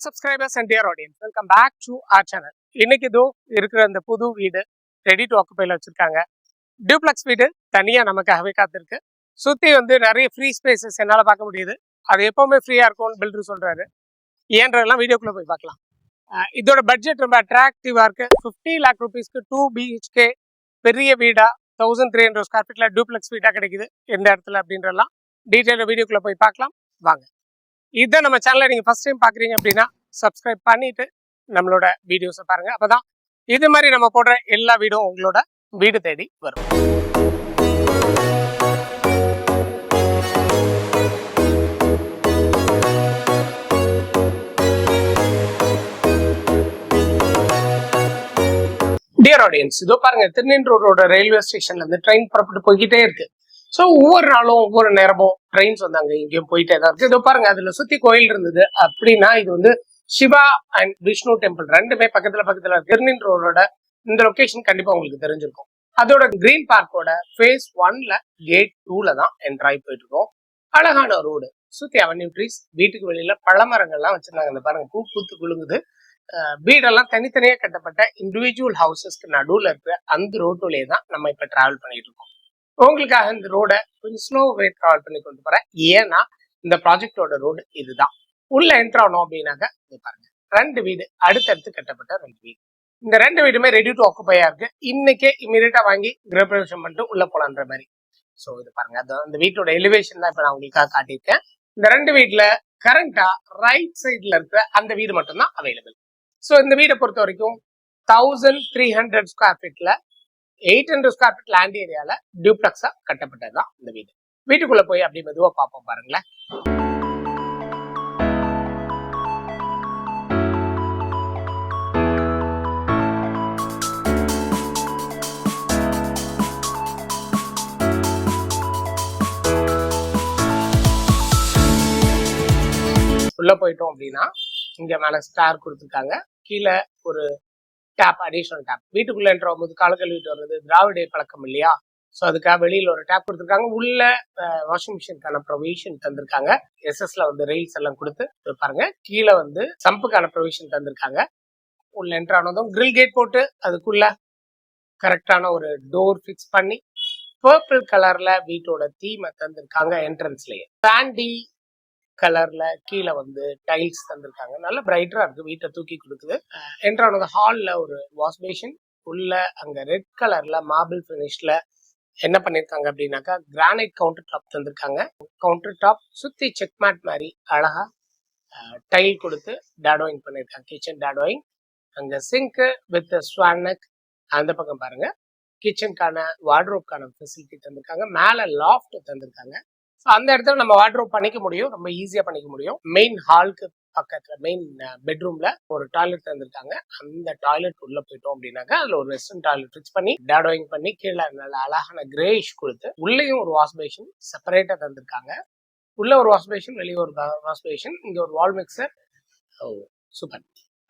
subscribers and dear audience, welcome back to our channel. இன்னைக்கு இதோ இருக்கிற அந்த புது வீடு ரெடி டு ஆக்குபைல வச்சிருக்காங்க. டியூப்ளெக்ஸ் வீடு தனியா நமக்காகவே காத்திருக்கு. சுத்தி வந்து நிறைய ஃப்ரீ ஸ்பேசஸ் என்னால பார்க்க முடியுது. அது எப்பவுமே ஃப்ரீயா இருக்கும்னு பில்டர் சொல்றாரு. ஏன்றதெல்லாம் வீடியோக்குள்ள போய் பார்க்கலாம். இதோட பட்ஜெட் ரொம்ப அட்ராக்டிவா இருக்கு. 50 lakh rupeesக்கு 2 BHK பெரிய வீடா 1300 ஸ்கொயர் ஃபீட்ல டியூப்ளெக்ஸ் வீடா கிடைக்குது எந்த இடத்துல அப்படின்றலாம் டீட்டெயில் வீடியோக்குள்ள போய் பார்க்கலாம் வாங்க. இதை நம்ம சேனலை நீங்க ஃபர்ஸ்ட் டைம் பாக்குறீங்க அப்படின்னா சப்ஸ்கிரைப் பண்ணிட்டு நம்மளோட வீடியோஸை பாருங்க. அப்பதான் இது மாதிரி நம்ம போடுற எல்லா வீடியோ உங்களோட வீடு தேடி வரும். டியர் ஆடியன்ஸ், இதோ பாருங்க, திருநெல்வேலி ரோட ரயில்வே ஸ்டேஷன்ல இருந்து ட்ரெயின் புறப்பட்டு போய்கிட்டே இருக்கு. ஸோ ஒவ்வொரு நாளும் ஒவ்வொரு நேரமும் ட்ரெயின்ஸ் வந்தாங்க இங்கேயும் போயிட்டே தான் இருக்கு. இதோ பாருங்க, அதுல சுத்தி கோயில் இருந்தது அப்படின்னா இது வந்து சிவா அண்ட் விஷ்ணு டெம்பிள் ரெண்டுமே பக்கத்துல இருக்கு. திருநெல்வேலி ரோடோட இந்த லொகேஷன் கண்டிப்பா உங்களுக்கு தெரிஞ்சிருக்கும். அதோட கிரீன் பார்க்கோட ஃபேஸ் 1ல கேட் 2ல தான் என்ட்ராய் போயிட்டு இருக்கோம். அழகான ரோடு, சுத்தி அவென்யூ ட்ரீஸ், வீட்டுக்கு வெளியில பழமரங்கள்லாம் வச்சிருந்தாங்க. இந்த பாருங்க, பூ பூத்து குலுங்குது. வீடெல்லாம் தனித்தனியா கட்டப்பட்ட இண்டிவிஜுவல் ஹவுசஸ்க்கு நடுவுல இருக்கிற அந்த ரோட்டுலயே தான் நம்ம இப்ப டிராவல் பண்ணிட்டு இருக்கோம். உங்களுக்காக இந்த ரோட கொஞ்சம் ஸ்லோவே டிராவல் பண்ணி கொண்டு போறேன். ஏன்னா இந்த ப்ராஜெக்டோட ரோடு இதுதான். உள்ள என்ட்ரு ஆனோம் அப்படின்னாக்க இது பாருங்க, 2 வீடு அடுத்தடுத்து கட்டப்பட்ட 2 வீடு. இந்த 2 வீடுமே ரெடி டு ஆக்குபையா இருக்கு. இன்னைக்கே இமீடியட்டா வாங்கி கிரகப்பிரவேசம் பண்ணிட்டு உள்ள போலான்ற மாதிரி. ஸோ இது பாருங்க, அந்த வீட்டோட எலிவேஷன் தான் இப்ப நான் உங்களுக்காக காட்டியிருக்கேன். இந்த 2 வீட்டுல கரண்டா ரைட் சைட்ல இருக்கிற அந்த வீடு மட்டும்தான் அவைலபிள். ஸோ இந்த வீடை பொறுத்த வரைக்கும் 1300 ஸ்கொயர் ஃபீட்ல 800 ஸ்கொயர் ஃபீட் லேண்ட் ஏரியால டியூப்ளெக்ஸா கட்டப்பட்டதுதான் இந்த வீடு. வீட்டுக்குள்ள போய் அப்படி மெதுவா பார்ப்போம் பாருங்களேன். உள்ள போயிட்டோம் அப்படின்னா இங்க மேல ஸ்டார் கொடுத்துருக்காங்க. கீழே ஒரு டேப், அடிஷனல் டேப். வீட்டுக்குள்ள என்ட்ரு ஆகும்போது கால கழுவிட்டு வர்றது திராவிட பழக்கம் இல்லையா? ஸோ அதுக்காக வெளியில ஒரு டேப் கொடுத்துருக்காங்க. உள்ள வாஷிங் மிஷினுக்கான ப்ரொவிஷன் தந்திருக்காங்க. எஸ்எஸ்ல வந்து ரெயில்ஸ் எல்லாம் கொடுத்து பாருங்க. கீழே வந்து சம்புக்கான ப்ரொவிஷன் தந்திருக்காங்க. உள்ள என்ட்ரு ஆனதும் கிரில் கேட் போட்டு அதுக்குள்ள கரெக்டான ஒரு டோர் ஃபிக்ஸ் பண்ணி பர்பிள் கலர்ல வீட்டோட தீமை தந்திருக்காங்க. என்ட்ரன்ஸ்லயே சாண்டி கலர்ல கீழே வந்து டைல்ஸ் தந்திருக்காங்க. நல்ல பிரைட்டரா இருக்கு, வீட்டை தூக்கி கொடுக்குது. என்ட்ரானது ஹால்ல ஒரு வாஷ் பேஷன், உள்ள அங்க ரெட் கலர்ல மார்பிள் பினிஷ்ல என்ன பண்ணிருக்காங்க அப்படின்னாக்கா கிரானைட் கவுண்டர் டாப் தந்திருக்காங்க. கவுண்டர் டாப் சுத்தி செக் மேட் மாதிரி அழகா டைல் கொடுத்து டேடோயிங் பண்ணிருக்காங்க. கிச்சன் டேடோயிங், அங்க சிங்க் வித் ஸ்வானக். அந்த பக்கம் பாருங்க, கிச்சனுக்கான வார்ட்ரோப்கான ஃபெசிலிட்டி தந்திருக்காங்க. மேல லாஃப்ட் தந்திருக்காங்க. அந்த இடத்துல நம்ம வார்ட்ரோப் பண்ணிக்க முடியும், ரொம்ப ஈஸியா பண்ணிக்க முடியும். மெயின் ஹாலுக்கு பக்கத்துல மெயின் பெட்ரூம்ல ஒரு டாய்லெட் தந்திருக்காங்க. அந்த டாய்லெட் உள்ள போயிட்டோம் அப்படின்னாக்கா அதுல ஒரு வெஸ்டர்ன் டாய்லெட் ஃபிக்ஸ் பண்ணி டேடோயிங் பண்ணி கீழே நல்ல அழகான கிரேஷ் கொடுத்து உள்ளேயும் ஒரு வாஷ் பேஷன் செப்பரேட்டா தந்திருக்காங்க. உள்ள ஒரு வாஷ் பேஷன், வெளியே ஒரு வாஷ் பேஷன், இங்க ஒரு வால் மிக்சர். சூப்பர்,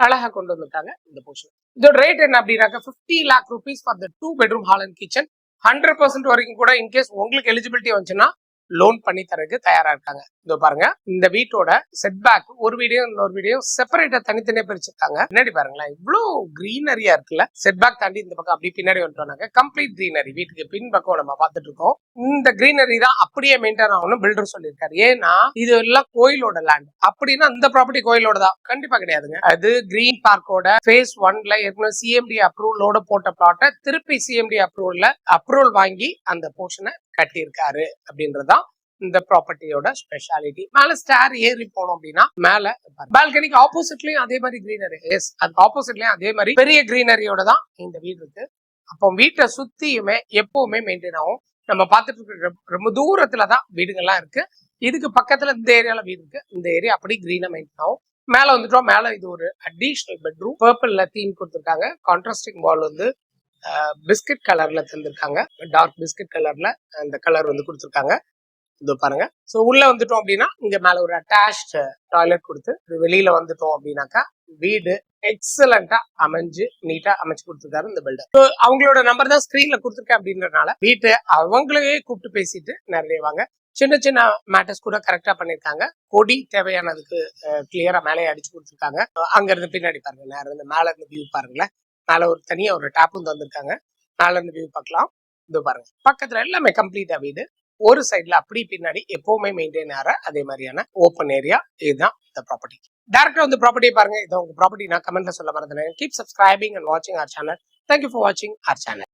அழகா கொண்டு வந்திருக்காங்க இந்த போர்ஷன். இதோட ரேட் என்ன அப்படின்னாக்கா 50 lakh rupees for the 2 bedroom hall and kitchen. 100% வரைக்கும் கூட இன்கேஸ் உங்களுக்கு எலிஜிபிலிட்டி வந்துச்சுன்னா லோன் பண்ணி தரதுக்கு தயாரா இருக்காங்க. இதோ பாருங்க, இந்த வீட்டோட செட் பேக் ஒரு வீடியோ இன்னொரு வீடியோ செப்பரேட்டா தனித்தனியா பிரிச்சிருக்காங்க. பின்னாடி பாருங்களேன், இவ்வளவு கிரீனரியா இருக்குல்ல. செட் பேக் தாண்டி இந்த பக்கம் அப்படி பின்னாடி வந்துட்டோம்னாக்க கம்ப்ளீட் கிரீனரி. வீட்டுக்கு பின் பக்கம் நம்ம பார்த்துட்டு இருக்கோம். இந்த கிரீனரி தான் அப்படியே மெயின்டைன் ஆகணும் பில்டர் சொல்லியிருக்காரு. ஏன்னா இது எல்லாம் கோயிலோட லேண்ட். அப்படின்னா இந்த ப்ராப்பர்ட்டி கோயிலோட தான்? கண்டிப்பா கிடையாதுங்க. அது கிரீன் பார்க்கோட ஃபேஸ் 1ல ஏற்கனவே சிஎம்டி அப்ரூவலோட போட்ட பிளாட்டை திருப்பி சிஎம்டி அப்ரூவல் வாங்கி அந்த போர்ஷனை கட்டியிருக்காரு அப்படின்றதான் இந்த ப்ராப்பர்ட்டியோட ஸ்பெஷாலிட்டி. மேல ஸ்டார் ஏறி போனோம் அப்படின்னா மேல பால்கனிக்கு ஆப்போசிட்லயும் அதே மாதிரி கிரீனரி. எஸ், அதுக்கு ஆப்போசிட்லயும் அதே மாதிரி பெரிய கிரீனரியோட தான் இந்த வீடு இருக்கு. அப்போ வீட்டை சுத்தியுமே எப்பவுமே மெயின்டைன் ஆகும். நம்ம பார்த்துட்டு இருக்க ரொம்ப தூரத்துலதான் வீடுகள்லாம் இருக்கு. இதுக்கு பக்கத்துல இந்த ஏரியால வீடு இருக்கு. இந்த ஏரியா அப்படி கிரீனா மெயின்டைன் ஆகும். மேல வந்துட்டோம். மேல இது ஒரு அடிஷனல் பெட்ரூம். பர்பிள்ல தீம் கொடுத்துருக்காங்க. கான்ட்ராஸ்டிங் வால் வந்து பிஸ்கட் கலர்ல தந்திருக்காங்க. டார்க் பிஸ்கட் கலர்ல அந்த கலர் வந்து கொடுத்துருக்காங்க. இது பாருங்க. சோ உள்ள வந்துட்டோம் அப்படின்னா இங்க மேல ஒரு அட்டாச்ட் டாய்லெட் கொடுத்து வெளியில வந்துட்டோம் அப்படின்னாக்கா வீடு எக்ஸலண்டா அமைஞ்சு நீட்டா அமைச்சு கொடுத்துருக்காரு இந்த பில்டர். அவங்களோட நம்பர் தான் ஸ்கிரீன்ல கொடுத்துருக்கேன் அப்படின்றதுனால வீட்டை அவங்களே கூப்பிட்டு பேசிட்டு நிறைய வாங்க. சின்ன சின்ன மேட்டர்ஸ் கூட கரெக்டா பண்ணிருக்காங்க. கொடி தேவையானதுக்கு கிளியரா மேலே அடிச்சு கொடுத்துருக்காங்க. அங்க இருந்து பின்னாடி பாருங்க, நேரம் இருந்து மேல இருந்து வியூ பாருங்களேன். மேல ஒரு தனியா ஒரு டேப்பும் தந்திருக்காங்க. மேல இருந்து வியூ பார்க்கலாம். இது பாருங்க, பக்கத்துல எல்லாமே கம்ப்ளீட்டா வீடு. ஒரு சைட்ல அப்படி பின்னாடி எப்பவுமே மெயின்டைன் ஆகிற அதே மாதிரியான ஓப்பன் ஏரியா. இதுதான் இந்த ப்ராப்பர்ட்டி. டேரக்டா வந்து ப்ராப்பர்ட்டி பாருங்க. இது உங்க ப்ராப்பர்ட்டி நான் கமெண்ட்ல சொல்ல மறந்துனேன். கீப் சப்ஸ்கிரைபிங் அண்ட் வாட்சிங் அவர் சேனல். தேங்க்யூ ஃபார் வாட்சிங் அவர் சேனல்.